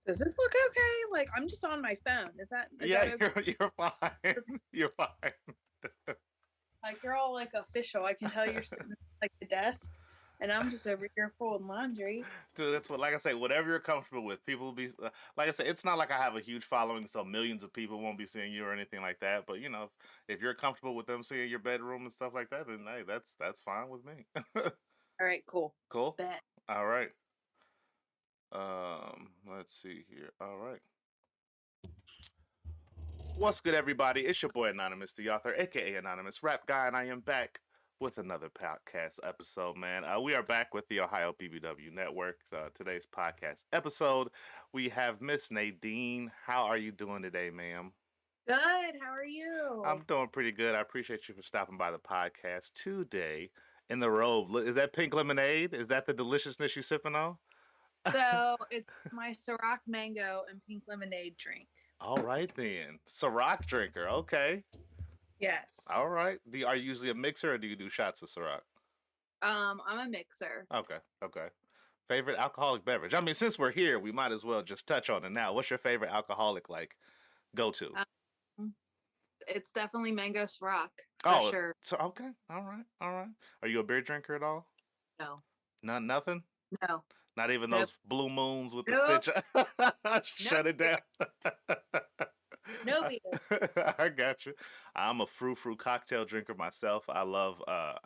Does this look okay? Like, I'm just on my phone. Is that Yeah, okay? you're fine. You're fine. Like, you're all like official. I can tell you're sitting at like the desk, and I'm just over here folding laundry. Dude, that's what, like I say, whatever you're comfortable with. People will be, like I said, it's not like I have a huge following, so millions of people won't be seeing you or anything like that. But if you're comfortable with them seeing your bedroom and stuff like that, then hey, that's fine with me. All right, cool. Cool. Bet. All right. Let's see here. All right. What's good, everybody? It's your boy Anonymous, the author, aka Anonymous Rap Guy, and I am back with another podcast episode, man. We are back with the Ohio BBW Network. Today's podcast episode, we have Miss Nadine. How are you doing today, ma'am? Good. How are you? I'm doing pretty good. I appreciate you for stopping by the podcast today. In the robe, is that pink lemonade? Is that the deliciousness you sipping on? So it's my Ciroc mango and pink lemonade drink. All right then, Ciroc drinker. Okay. Yes. All right. Are you usually a mixer or do you do shots of Ciroc? I'm a mixer. Okay. Okay. Favorite alcoholic beverage? I mean, since we're here, we might as well just touch on it now. What's your favorite alcoholic go to? It's definitely mango Ciroc for Oh, sure. so okay. All right. All right. Are you a beer drinker at all? No. Nothing? No. Not even Nope. those blue moons with the Nope. citron. Shut it down. No beer. I got you. I'm a fruit cocktail drinker myself. I love. I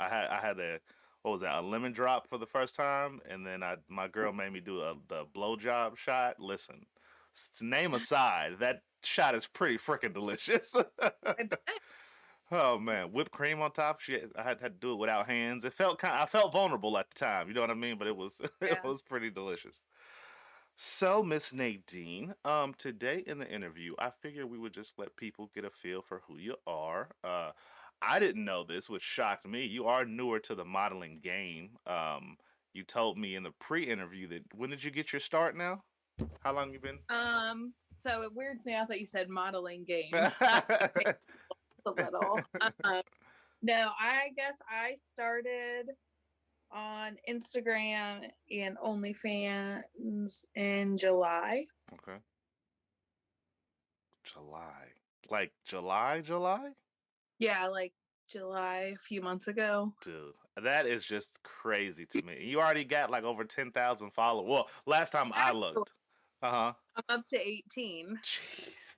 had a what was that? A lemon drop for the first time, and then my girl made me do the blowjob shot. Listen, name aside, that shot is pretty freaking delicious. I bet. Oh man, whipped cream on top. I had to do it without hands. I felt vulnerable at the time. You know what I mean? But it was it Yeah. was pretty delicious. So, Miss Nadine, today in the interview, I figured we would just let people get a feel for who you are. I didn't know this, which shocked me. You are newer to the modeling game. You told me in the pre-interview that when did you get your start now? How long you been? So it weirds me out that you said modeling game. A little. No, I guess I started on Instagram and OnlyFans in July. Okay. July. Like July? Yeah, like July a few months ago. Dude, that is just crazy to me. You already got like over 10,000 followers. Well, last time I looked. Uh-huh. I'm up to 18. Jeez.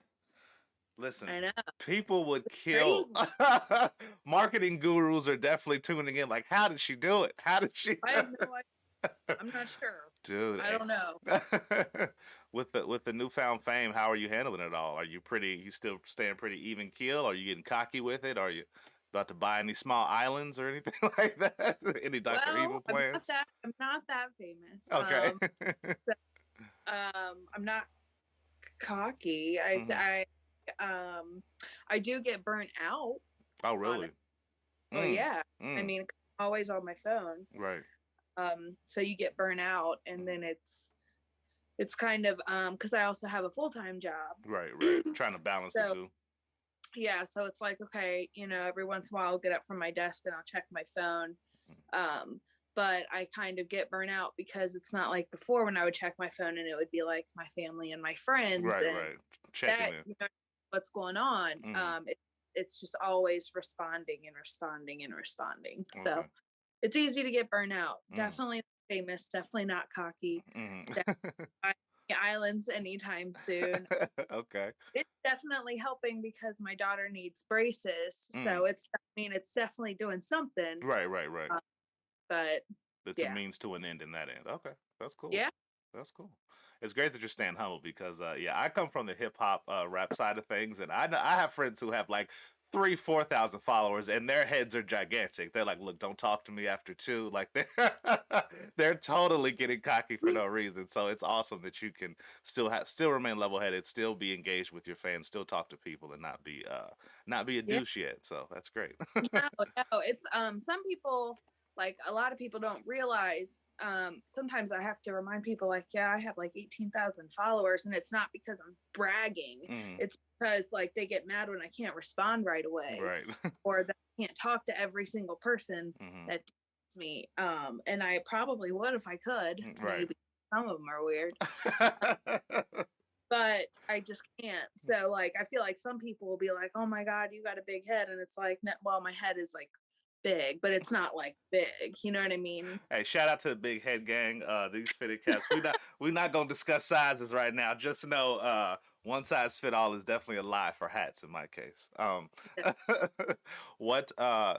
Listen, I know. people would kill. Marketing gurus are definitely tuning in. Like, how did she do it? How did she? I have no idea. I'm not sure. Dude, I don't know. with the newfound fame, how are you handling it all? Are you still staying pretty even keel? Are you getting cocky with it? Are you about to buy any small islands or anything like that? Any Dr. Evil plans? I'm not that famous. Okay. I'm not cocky. I do get burnt out. Oh, really? Oh, yeah. I mean, I'm always on my phone. Right. So you get burnt out, and then it's kind of because I also have a full-time job. Right. Trying to balance the two. Yeah, so it's like, okay, every once in a while I'll get up from my desk and I'll check my phone. But I kind of get burnt out because it's not like before when I would check my phone and it would be like my family and my friends. Right. Checking that, what's going on. It's just always responding. Okay. So it's easy to get burnt out. Definitely famous, definitely not cocky. Islands anytime soon. Okay. It's definitely helping because my daughter needs braces. So it's definitely doing something. Right. But it's a means to an end in that end. Okay. That's cool. Yeah. That's cool. It's great that you're staying humble because I come from the hip hop rap side of things, and I have friends who have like 3,000-4,000 followers, and their heads are gigantic. They're like, look, don't talk to me after 2. Like they're totally getting cocky for no reason. So it's awesome that you can still remain level headed, still be engaged with your fans, still talk to people, and not be a douche yet. So that's great. No, it's some people, like a lot of people don't realize. Sometimes I have to remind people, like, yeah, I have like 18,000 followers, and it's not because I'm bragging. It's because like they get mad when I can't respond right away, right? Or that I can't talk to every single person that texts me. And I probably would if I could, right? Maybe. some of them are weird. But I just can't. So like, I feel like some people will be like, "Oh my God, you got a big head," and it's like, no, well, my head is like big, but it's not like big. You know what I mean? Hey, shout out to the big head gang. These fitted caps. We're not gonna discuss sizes right now. Just know, one size fit all is definitely a lie for hats in my case. What?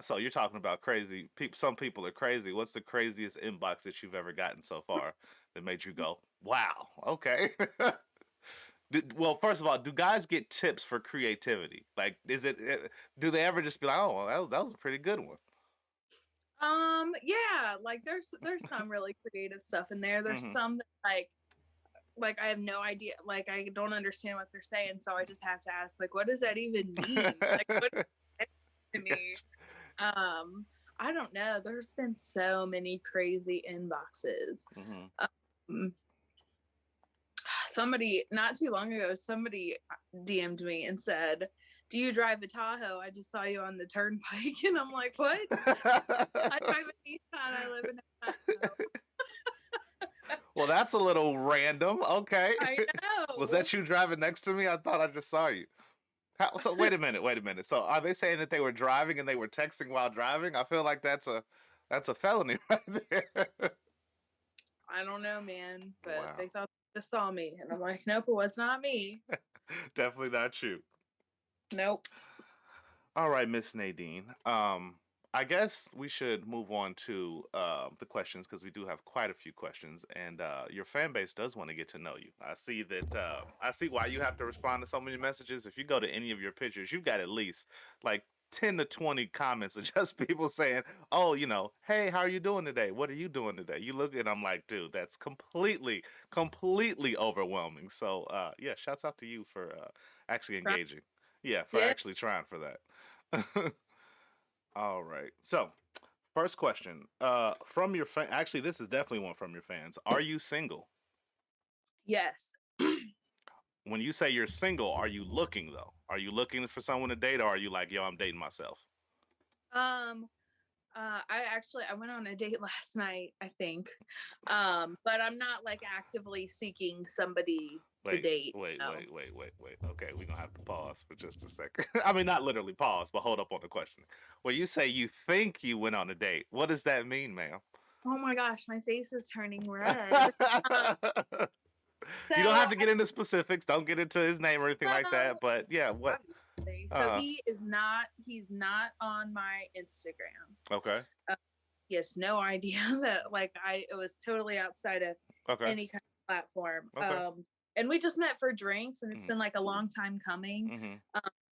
So you're talking about crazy people. Some people are crazy. What's the craziest inbox that you've ever gotten so far that made you go, "Wow, okay"? Well, first of all, do guys get tips for creativity? Like, do they ever just be like, "Oh, well, that was a pretty good one"? Yeah, like there's some really creative stuff in there. There's Hmm. some that like I have no idea, like I don't understand what they're saying, so I just have to ask, like, what does that even mean? Like, what does that mean to me? I don't know. There's been so many crazy inboxes. Hmm. Um, somebody not too long ago, somebody DM'd me and said, "Do you drive a Tahoe? I just saw you on the turnpike." And I'm like, "What?" I drive a Nissan. I live in a Tahoe. Well, that's a little random. Okay. I know. Was that you driving next to me? I thought I just saw you. So wait a minute, wait a minute. So are they saying that they were driving and they were texting while driving? I feel like that's a felony right there. I don't know, man, but Wow. they thought they just saw me, and I'm like, "Nope, it was not me. Definitely not you. Nope." All right, Miss Nadine. I guess we should move on to the questions because we do have quite a few questions, and your fan base does want to get to know you. I see that. I see why you have to respond to so many messages. If you go to any of your pictures, you've got at least like 10 to 20 comments of just people saying, "Oh, hey, how are you doing today? What are you doing today?" You look and I'm like, dude, that's completely, completely overwhelming. So, yeah, shouts out to you for actually Right? engaging. Yeah, for Yeah. actually trying for that. All right. So, first question. From your actually, this is definitely one from your fans. Are you single? Yes. When you say you're single, are you looking though? Are you looking for someone to date, or are you like, yo, I'm dating myself? Um. I went on a date last night, I think. But I'm not like actively seeking somebody to Wait, date. wait, No. wait, wait, wait, wait. Okay, we're gonna have to pause for just a second. I mean, not literally pause, but hold up on the question. When you say you think you went on a date, what does that mean, ma'am? Oh my gosh, my face is turning red. Um, You don't have to I get into specifics. Don't get into his name or anything like know. that. But yeah, what? Obviously. So Uh, he's not on my Instagram. okay, Uh, he has no idea that like it was totally outside of okay, any kind of platform. okay. And we just met for drinks, and it's Mm-hmm. been like a long time coming. Mm-hmm.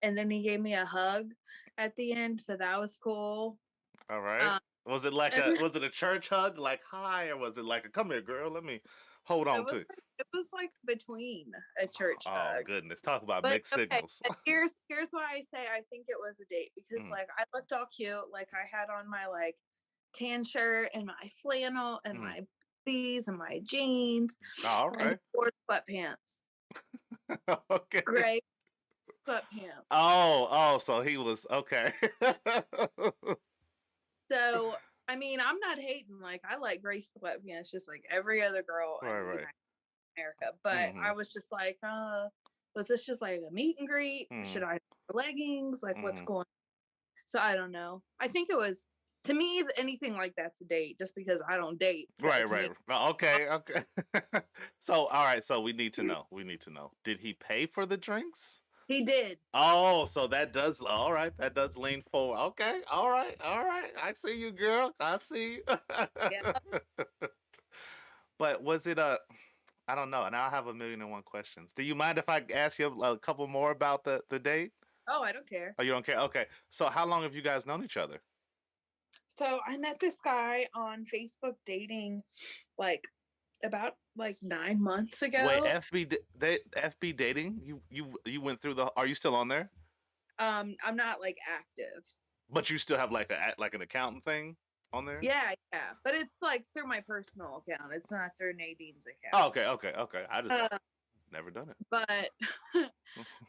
And then he gave me a hug at the end, so that was cool. All right. Um, Was it like and was it a church hug, like hi, or was it like a come here, girl? Let me hold it on was to you. it was like between a church Oh hug. goodness, talk about But mixed okay, signals. and here's why I say I think it was a date, because Mm, like I looked all cute, like I had on my like tan shirt and my flannel and mm. my booties and my jeans, All and he right. wore sweatpants, Okay. gray sweatpants. Oh, so he was okay. So I mean, I'm not hating. Like I like gray sweatpants, just like every other girl in Right, the right. United America. But Mm-hmm. I was just like, was this just like a meet and greet? Mm-hmm. Should I wear leggings? Like, what's Mm-hmm. going on? So I don't know. I think it was, to me, anything like that's a date, just because I don't date. So Right, to me, right. Okay, okay. So, all right. So we need to know. We need to know. Did he pay for the drinks? he did. Oh, so that does. All right, that does lean forward. Okay, all right, all right. I see you, girl. I see you. Yeah. But was it a? I don't know. Now I have a million and one questions. Do you mind if I ask you a couple more about the date? Oh, I don't care. Oh, you don't care? Okay. So how long have you guys known each other? So I met this guy on Facebook dating, like about like 9 months Wait, ago. FB dating? You went through the? Are you still on there? I'm not like active. But you still have like an accountant thing on there? Yeah, yeah, but it's like through my personal account. It's not through Nadine's Oh, account. okay, okay, okay. I just Uh, never done it. but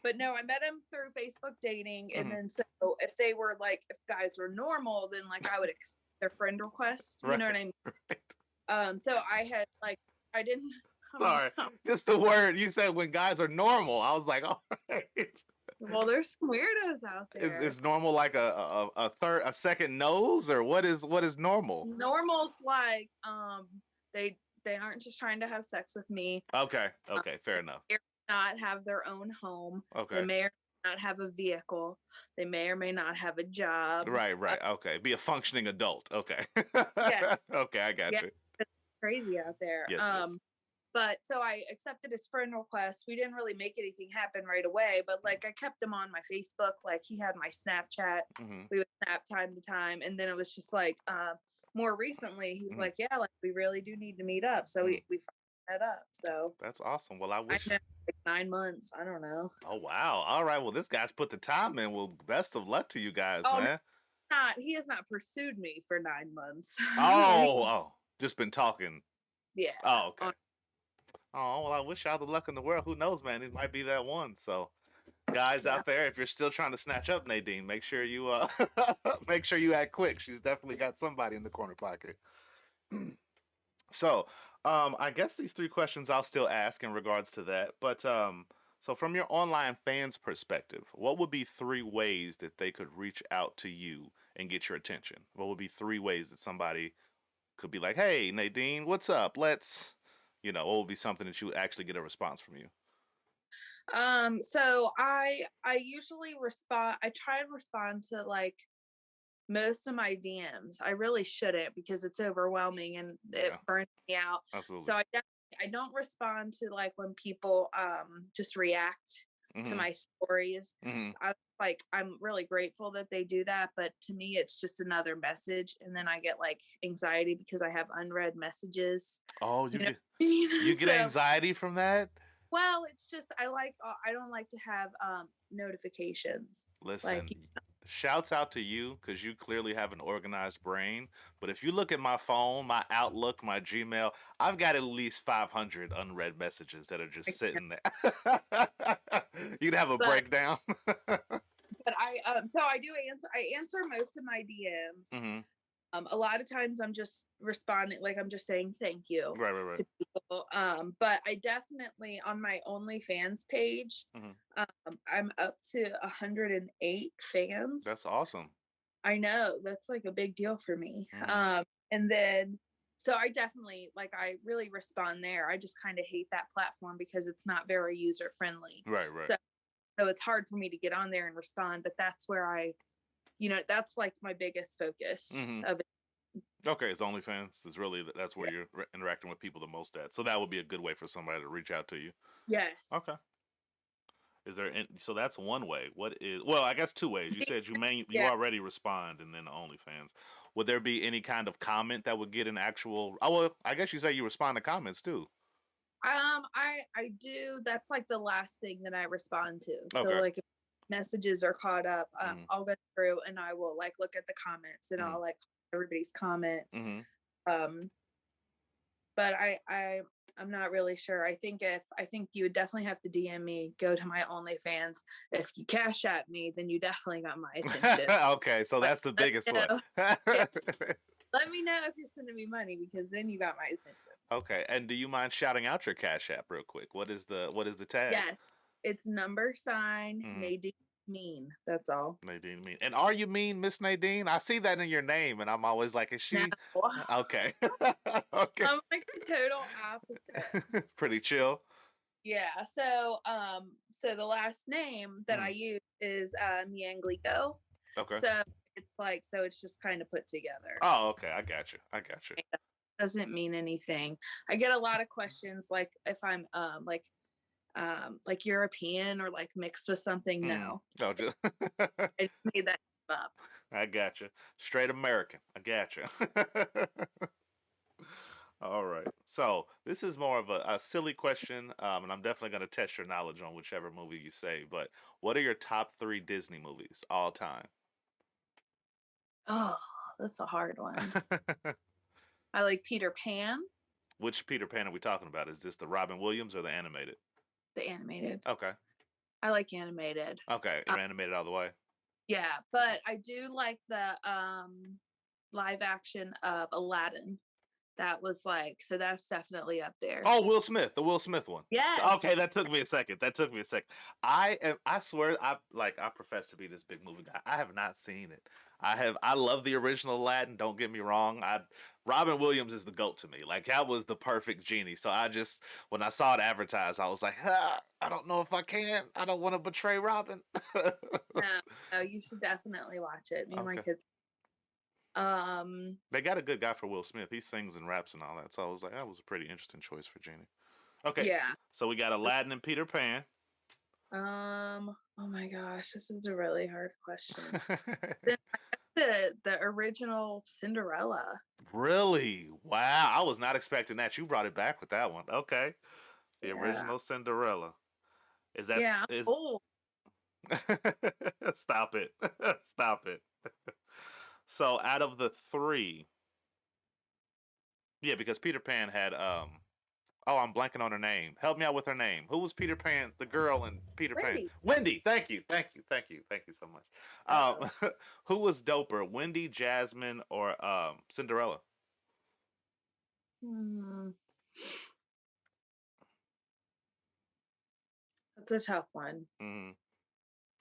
but no, I met him through Facebook dating, and Hmm. then so if they were like, if guys were normal, then like I would accept their friend request. You Right, know what I mean? right. So I had like I didn't. Sorry, just the word you said when guys are normal. I was like, all right. Well, there's some weirdos out there. Is normal like a second nose, or what is normal? Normal's like they aren't just trying to have sex with me. Okay, fair enough. They may not have their own home. Okay. They may or may not have a vehicle. They may or may not have a job. Right. Okay. Be a functioning adult. Okay. Yeah. Okay, I got you. It's crazy out there. Yes, But so I accepted his friend request. We didn't really make anything happen right away, but like I kept him on my Facebook. Like he had my Snapchat. We would snap time to time. And then it was just like more recently, he was like, yeah, like we really do need to meet up. So we met up. So that's awesome. Well, I wish I know, like 9 months. I don't know. Oh wow. All right. Well, this guy's put the time in. Well, best of luck to you guys, man. He has not pursued me for 9 months. Just been talking. Yeah. Oh, okay. Oh, well, I wish y'all the luck in the world. Who knows, man? It might be that one. So, guys out there, if you're still trying to snatch up Nadine, make sure you make sure you act quick. She's definitely got somebody in the corner pocket. So, I guess these 3 questions I'll still ask in regards to that. But so from your online fans' perspective, what would be 3 ways that they could reach out to you and get your attention? What would be 3 ways that somebody could be like, "Hey, Nadine, what's up? Let's," what would be something that you actually get a response from you? So I usually respond. I try and respond to like most of my DMs. I really shouldn't because it's overwhelming and it burns me out. Absolutely. So I don't respond to like when people just react to my stories. I'm really grateful that they do that, but to me it's just another message, and then I get like anxiety because I have unread messages. Oh, you get anxiety from that? Well, it's just I don't like to have notifications. Listen, shouts out to you because you clearly have an organized brain. But if you look at my phone, my Outlook, my Gmail, I've got at least 500 unread messages that are just sitting there. You'd have a breakdown. But I answer most of my DMs. A lot of times I'm just responding, like I'm just saying thank you to people. But I definitely on my OnlyFans page, I'm up to 108 fans. That's awesome. I know, that's like a big deal for me. And then so I definitely I really respond there. I just kind of hate that platform because it's not very user friendly. Right. So it's hard for me to get on there and respond, but that's where that's like my biggest focus of it. Okay, it's OnlyFans. That's where you're interacting with people the most at. So that would be a good way for somebody to reach out to you. Yes. Okay. So that's one way. Well, I guess 2 ways. You said you already respond and then the OnlyFans. Would there be any kind of comment that would get an actual? Oh, well, I guess you say you respond to comments too. I do. That's like the last thing that I respond to. So like if messages are caught up, I'll go through and I will like look at the comments and I'll like everybody's comment. But I'm not really sure. I think you would definitely have to DM me, go to my OnlyFans. If you cash at me, then you definitely got my attention. Okay, so that's the biggest one. Let me know if you're sending me money because then you got my attention. Okay, and do you mind shouting out your Cash App real quick? What is the tag? Yes, it's $Nadine Mean. That's all. Nadine Mean. And are you mean, Miss Nadine? I see that in your name, and I'm always like, is she? No. Okay. Okay. I'm like the total opposite. Pretty chill. Yeah. So the last name that I use is MeanXXX. Okay. So it's just kind of put together. Oh, okay. I got you. It doesn't mean anything. I get a lot of questions like if I'm like European or like mixed with something. No. No, just I just made that up. I got you. Straight American. I got you. All right. So this is more of a silly question, and I'm definitely going to test your knowledge on whichever movie you say. But what are your top 3 Disney movies all time? Oh, that's a hard one. I like Peter Pan. Which Peter Pan are we talking about? Is this the Robin Williams or the animated? The animated. Okay. I like animated. Okay, you're animated all the way. Yeah, but I do like the live action of Aladdin. that was like, so that's definitely up there. Oh, Will Smith, the Will Smith one. Yes. Okay, that took me a second. I swear, I profess to be this big movie guy. I have not seen it. I love the original Aladdin, don't get me wrong. Robin Williams is the GOAT to me. Like, that was the perfect genie. So when I saw it advertised, I was like, I don't know if I can. I don't want to betray Robin. No, you should definitely watch it. Me and my Okay. kids. They got a good guy for Will Smith. He sings and raps and all that. So I was like, that was a pretty interesting choice for Genie. Okay. Yeah. So we got Aladdin and Peter Pan. Oh my gosh, this is a really hard question. the original Cinderella. Really? Wow. I was not expecting that. You brought it back with that one. Okay. The original Cinderella. Old. Stop it. Stop it. So out of the three, yeah, because Peter Pan had I'm blanking on her name. Help me out with her name. Who was Peter Pan? The girl in Peter Pan. Wendy. Thank you so much. Who was doper? Wendy, Jasmine, or Cinderella? That's a tough one. Mm-hmm.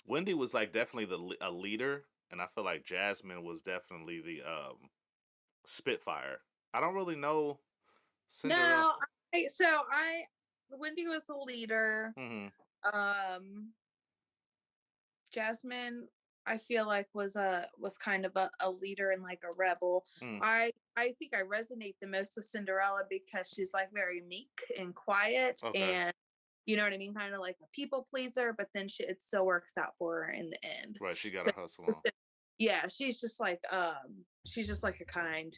Wendy was like definitely a leader, and I feel like Jasmine was definitely the Spitfire. I don't really know Cinderella. No, Wendy was the leader. Mm-hmm. Jasmine, I feel like was kind of a leader and like a rebel. I think I resonate the most with Cinderella because she's like very meek and quiet, and you know what I mean, kind of like a people pleaser, but then it still works out for her in the end. Right, she got to hustle on. Yeah, she's just like a kind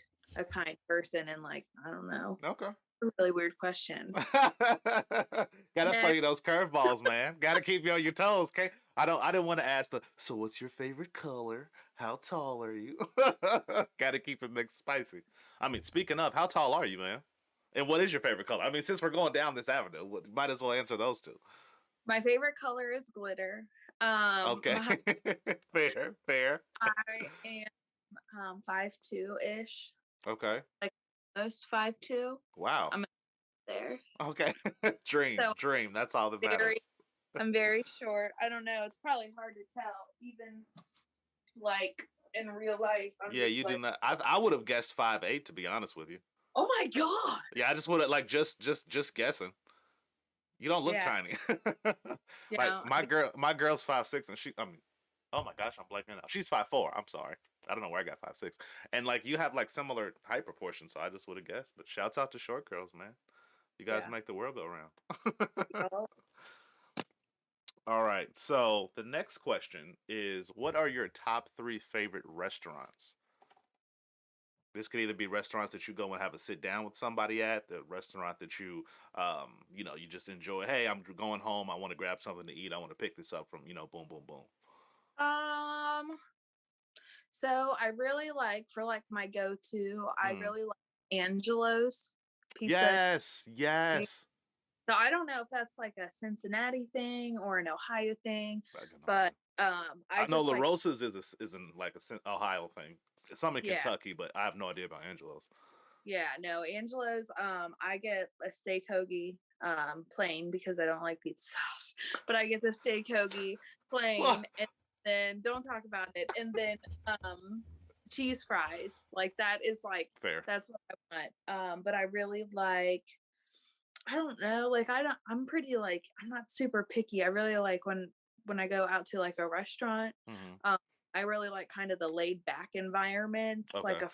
person, and like, I don't know. Okay. A really weird question. Gotta throw you those curveballs, man. Gotta keep you on your toes, okay? I didn't want to ask so what's your favorite color? How tall are you? Gotta keep it mixed spicy. I mean, speaking of, how tall are you, man? And what is your favorite color? I mean, since we're going down this avenue, might as well answer those two. My favorite color is glitter. Okay. Fair. I am 5'2" ish. Okay. Like most 5'2". Wow. I'm there. Okay. Dream. That's all that matters. I'm very short. I don't know. It's probably hard to tell, even like in real life. You do not. I would have guessed 5'8", to be honest with you. Oh my god. Yeah, I just would have like just guessing. You don't look tiny. Like my girl's 5'6", and oh my gosh, I'm blanking out. She's 5'4". I'm sorry. I don't know where I got 5'6". And like you have like similar height proportions, so I just would have guessed. But shouts out to short girls, man. You guys make the world go round. All right. So the next question is, what are your top 3 favorite restaurants? This could either be restaurants that you go and have a sit down with somebody at, the restaurant that you you just enjoy. Hey, I'm going home. I want to grab something to eat. I want to pick this up from, boom, boom, boom. So I really like, for like my go-to, I really like Angelo's pizza. Yes. So I don't know if that's like a Cincinnati thing or an Ohio thing, but I know La Rosa's isn't like a Ohio thing. Some in Kentucky, but I have no idea about Angelo's. Yeah, no, Angelo's. I get a steak hoagie plain because I don't like pizza sauce, but I get the steak hoagie plain, and then don't talk about it, and then cheese fries. Like that is like fair. That's what I want. But I really like. I don't know. Like I'm pretty like, I'm not super picky. I really like when I go out to like a restaurant. I really like kind of the laid back environments, like a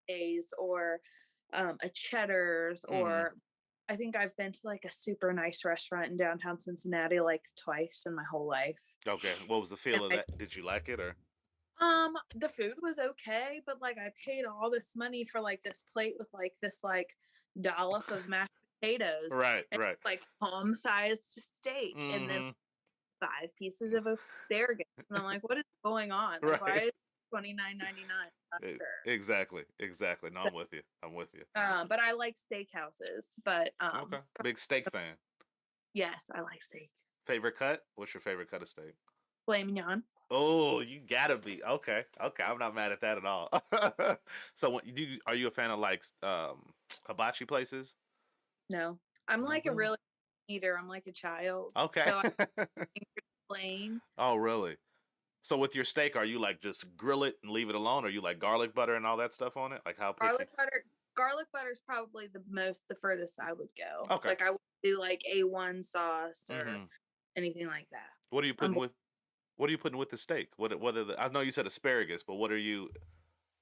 Fridays or a Cheddar's, or I think I've been to like a super nice restaurant in downtown Cincinnati like twice in my whole life. Okay. What was the feel of that? Did you like it, or? The food was okay, but like I paid all this money for like this plate with like this like dollop of mashed potatoes. Right. Like palm-sized steak, and then 5 pieces of asparagus, and I'm like, what is going on? Like, why is $29.99? Exactly. No, I'm with you. But I like steakhouses. But okay, big steak fan. Yes, I like steak. Favorite cut? What's your favorite cut of steak? Filet mignon. Oh, you gotta be okay. I'm not mad at that at all. So, are you a fan of like Hibachi places? No, I'm No, like a really? really eater. I'm like a child, Okay. so I think it's plain. Oh, really? So with your steak, are you like just grill it and leave it alone? Or you like garlic butter and all that stuff on it? Like how picky? Garlic butter is probably the furthest I would go. Okay. Like I would do like A1 sauce or Mm-hmm. anything like that. What are you Um, putting with? What are you putting with the steak? What are the? I know you said asparagus, but what are you?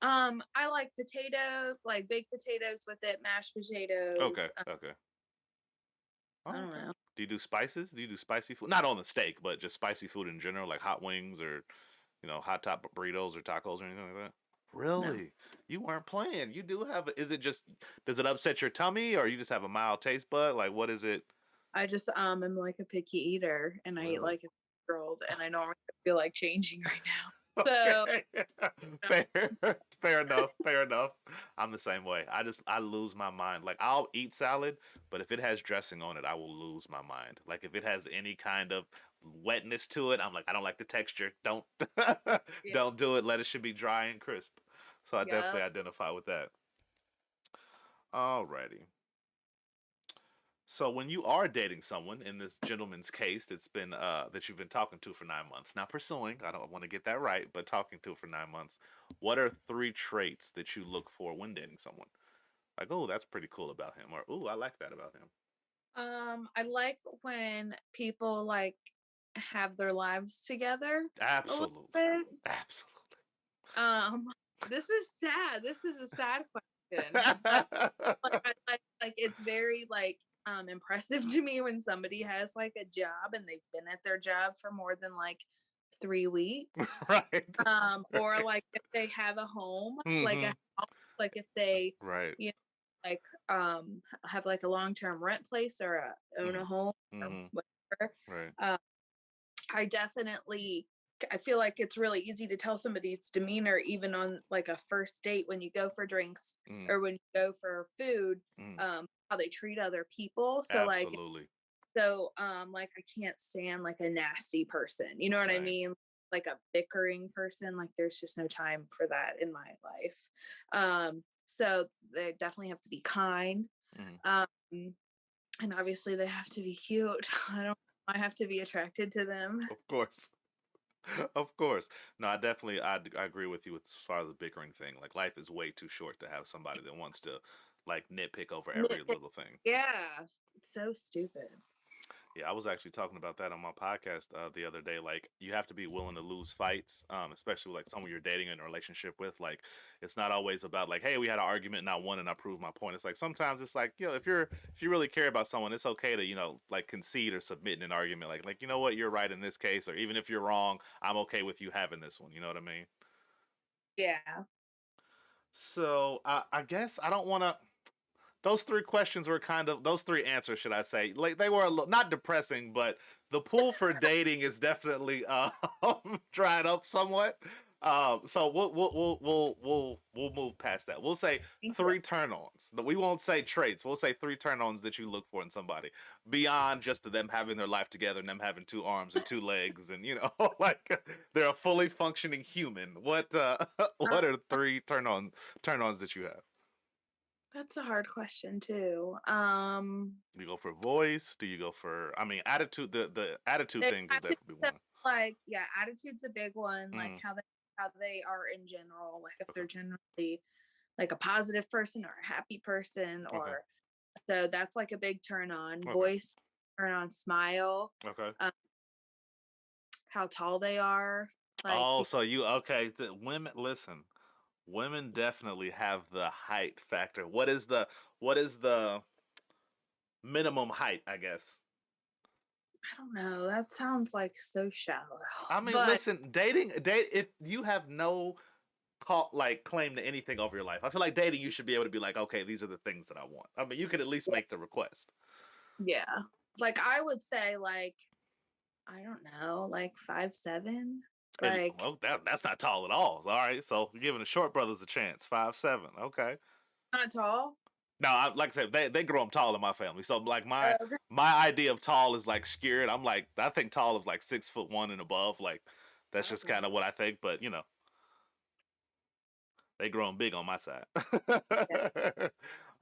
I like potatoes, like baked potatoes with it, mashed Okay. potatoes. Okay. I Oh, don't okay. know. Do you do spices? Do you do spicy food? Not on the steak, but just spicy food in general, like hot wings or, hot top burritos or tacos or anything like that? No, Really? You weren't playing. You do have. Is it just? Does it upset your tummy, or you just have a mild taste bud? Like, what is it? I just am like a picky eater, and I eat Really? like a girl, and I don't really feel like changing right now. So Okay. Fair. Fair enough. Fair enough. I'm the same way. I lose my mind. Like I'll eat salad, but if it has dressing on it, I will lose my mind. Like if it has any kind of wetness to it, I'm like, I don't like the texture. Don't yeah, don't do it. Let it should be dry and crisp. So I yeah. definitely identify with that. Alrighty. So when you are dating someone, in this gentleman's case, that's been that you've been talking to for 9 months, not pursuing, I don't want to get that right, but talking to for 9 months, what are three traits that you look for when dating someone? Like, oh, that's pretty cool about him, or oh, I like that about him. I like when people like have their lives together a little Absolutely, bit. absolutely. Um, this is sad. This is a sad question, but like it's very like impressive to me when somebody has like a job and they've been at their job for more than like 3 weeks. Right. Or Right. like if they have a home, like Mm-hmm. a house, like if they, Right. you know, like have like a long-term rent place or own a home Mm-hmm. or Mm-hmm. whatever. Right. Um, I feel like it's really easy to tell somebody's demeanor even on like a first date when you go for drinks Mm-hmm. or when you go for food, Mm-hmm. how they treat other people. Absolutely. Like I can't stand like a nasty person. You know what I Same. mean? Like a bickering person. Like there's just no time for that in my life. So they definitely have to be kind. Mm-hmm. Um, and obviously they have to be cute. I have to be attracted to them. Of course. Of course. No, I agree with you as far as the bickering thing. Like life is way too short to have somebody that wants to like nitpick over every Nitpick. little thing. Yeah. It's so stupid. Yeah, I was actually talking about that on my podcast the other day. Like, you have to be willing to lose fights, especially with, like someone you're dating in a relationship with. Like, it's not always about like, hey, we had an argument and I won and I proved my point. It's like sometimes it's like, if you really care about someone, it's okay to like concede or submit in an argument. Like you know what, you're right in this case, or even if you're wrong, I'm okay with you having this one. You know what I mean? Yeah. So I guess I don't want to. Those three questions were those three answers, should I say? Like they were a little, not depressing, but the pool for dating is definitely dried up somewhat. So we'll move past that. We'll say Thank you. three turn-ons. But we won't say traits. We'll say three turn-ons that you look for in somebody beyond just them having their life together and them having two arms and two legs and like they're a fully functioning human. What Uh, what are three turn-ons that you have? that's a hard question too. Do you go for voice? Do you go for? I mean, attitude. The attitude They thing is have to definitely so, one. like yeah, attitude's a big one. Like Mm, how they are in general. Like if okay. they're generally like a positive person or a happy person Okay. or so that's like a big turn on. Okay. Voice, turn on, smile, Okay. um, how tall they are. Like Oh, so you okay? The women, listen. Women definitely have the height factor. What is the minimum height? I guess. I don't know. That sounds like so shallow. I mean, But listen. Date. If you have no claim to anything over your life, I feel like dating. You should be able to be like, okay, these are the things that I want. I mean, you could at least yeah, make the request. yeah. Like I would say like I don't know, like 5'7". And Like well, that's not tall at all. All right, so you're giving the short brothers a chance. 5'7". Okay. not tall. No, like I said, they grow up tall in my family. So like my Okay. my idea of tall is like scared. I'm like I think tall is like 6'1" and above. Like that's just Okay. kind of what I think. But they growing big on my side. Yeah.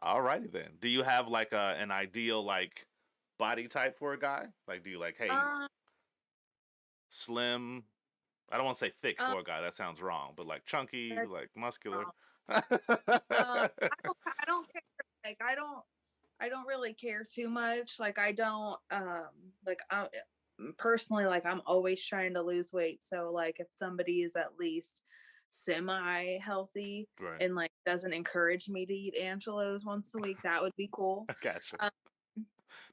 Alrighty then. Do you have like an ideal like body type for a guy? Like, do you like, hey, Um, slim? I don't want to say thick um, for a guy. That sounds wrong. But like chunky, that's like muscular. wrong. I don't care. Like, I don't really care too much. Like, I don't, like, personally, like, I'm always trying to lose weight. So, like, if somebody is at least semi healthy Right. and like doesn't encourage me to eat angelos once a week, that would be cool. I gotcha. Um,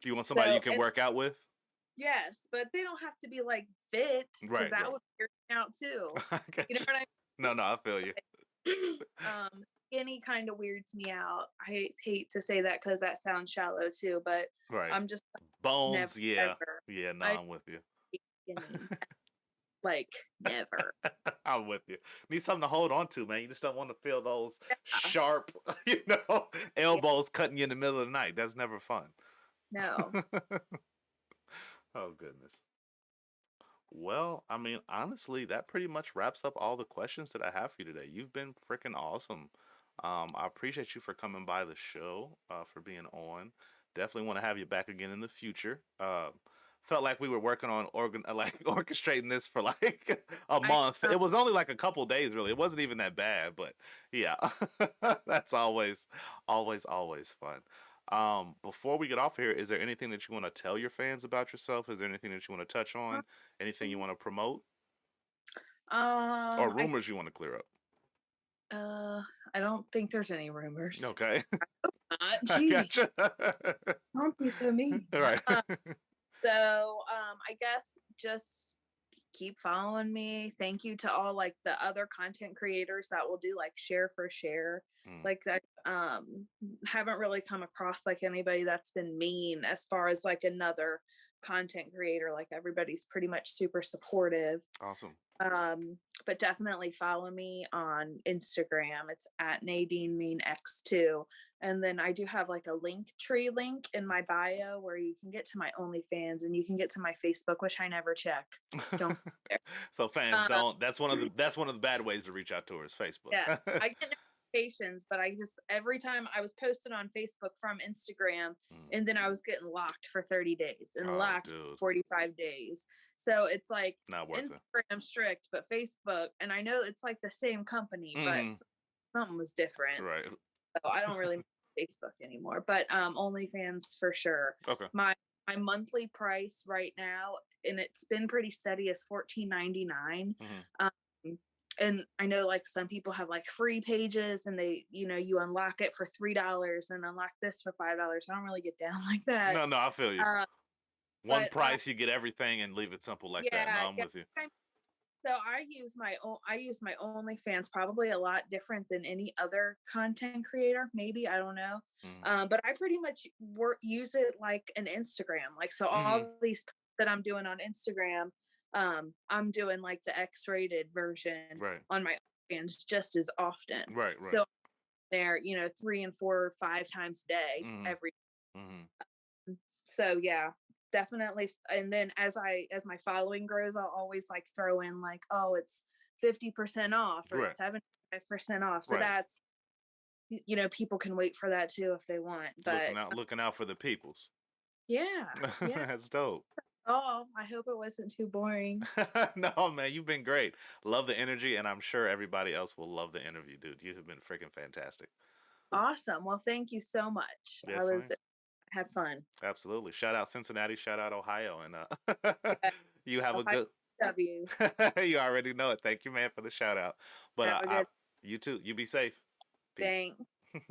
Do you want somebody you so, can and work out with? yes, but they don't have to be like fit because Right, that right. would weird me out too. I You know gotcha. what I No, no, I feel you. mean? Skinny kind of weirds me out. Hate to say that because that sounds shallow too, but Right. I'm just never Bones, yeah. ever. Yeah, no, I I'm with you. hate skinny, like never. I'm with you. Need something to hold on to, man. You just don't want to feel those Yeah, sharp, yeah, elbows cutting you in the middle of the night. That's never fun. no. Oh, goodness. Well, I mean, honestly, that pretty much wraps up all the questions that I have for you today. You've been freaking awesome. I appreciate you for coming by the show, for being on. Definitely want to have you back again in the future. Felt like we were working on like orchestrating this for like a I month. know. It was only like a couple days, really. It wasn't even that bad, but yeah, that's always fun. Before we get off here, is there anything that you want to tell your fans about yourself? Is there anything that you want to touch on? Anything you want to promote or I rumors you want to clear up? uh, I don't think there's any rumors. Okay. I Jeez, gotcha. don't be so mean. All right. So I guess just keep following me. Thank you to all like the other content creators that will do like share for share. Mm, Like that haven't really come across like anybody that's been mean as far as like another content creator. Like everybody's pretty much super supportive. awesome. But definitely follow me on Instagram. It's at NadineMeanXXX. And then I do have like a link tree link in my bio where you can get to my OnlyFans and you can get to my Facebook, which I never check. Don't care. So fans Uh, don't. That's one of the bad ways to reach out to her is yeah, Facebook. I get notifications, but I just every time I was posted on Facebook from Instagram, Mm. and then I was getting locked for 30 days and Oh, locked dude, for 45 days. So it's like not worth it. Instagram strict, but Facebook, and I know it's like the same company, but Hmm. something was different. Right. So I don't really use Facebook anymore, but OnlyFans for sure. Okay. My monthly price right now, and it's been pretty steady, is $14.99. Hmm. Um, and I know like some people have like free pages and they, you unlock it for $3 and unlock this for $5. I don't really get down like that. No, no, I feel you. Uh, One but price, you get everything, and leave it simple like that. No, yeah, I'm yeah. with you. So I use my OnlyFans probably a lot different than any other content creator. Maybe I don't know, Hmm. but I pretty much use it like an Instagram. Like so, Hmm. all these posts that I'm doing on Instagram, I'm doing like the X-rated version Right. on my OnlyFans just as often. Right. Right. So there, 3 and 4 or 5 times a day Hmm. every. Hmm. So yeah, definitely. And then as my following grows, I'll always like throw in like, oh, it's 50% off or Right. it's 75% off. So Right. that's people can wait for that too if they want. But Looking out for the peoples. yeah, yeah. That's dope. Oh, I hope it wasn't too boring. No, man, you've been great. Love the energy, and I'm sure everybody else will love the interview, dude. You have been freaking fantastic. Awesome. Well, thank you so much. Yes, ma'am. Had fun. Absolutely. Shout out Cincinnati, shout out Ohio, and Yeah, you have a Ohio good. W's. You already know it. Thank you, man, for the shout out. But Have a good you too. You be safe. Peace. thing.